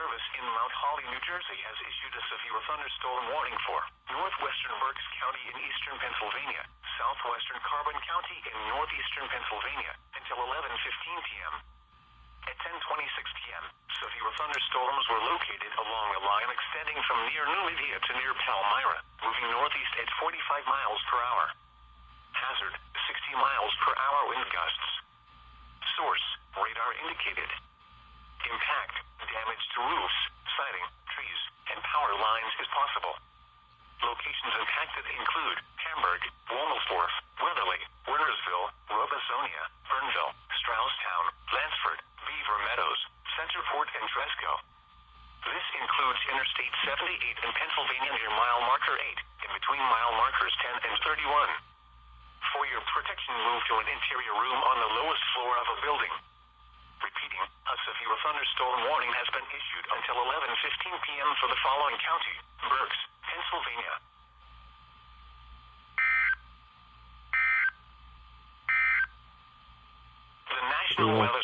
Service in Mount Holly, New Jersey has issued a severe thunderstorm warning for northwestern Berks County in eastern Pennsylvania, southwestern Carbon County in northeastern Pennsylvania until 11:15 p.m. At 10:26 p.m., severe thunderstorms were located along a line extending from near New Lydia to near Palmyra, moving northeast at 45 miles per hour. Hazard, 60 miles per hour wind gusts. Source, radar indicated. Impact, damage to roofs, siding, trees, and power lines is possible. Locations impacted include Hamburg, Womelsdorf, Weatherly, Wernersville, Robesonia, Fernville, Strausstown, Lansford, Beaver Meadows, Centerport, and Tresco. This includes Interstate 78 in Pennsylvania near mile marker 8, in between mile markers 10 and 31. For your protection, move to an interior room on the lowest floor of a building. Repeating, a severe thunderstorm warning has been issued until 11:15 p.m. for the following county: Berks, Pennsylvania. The National Weather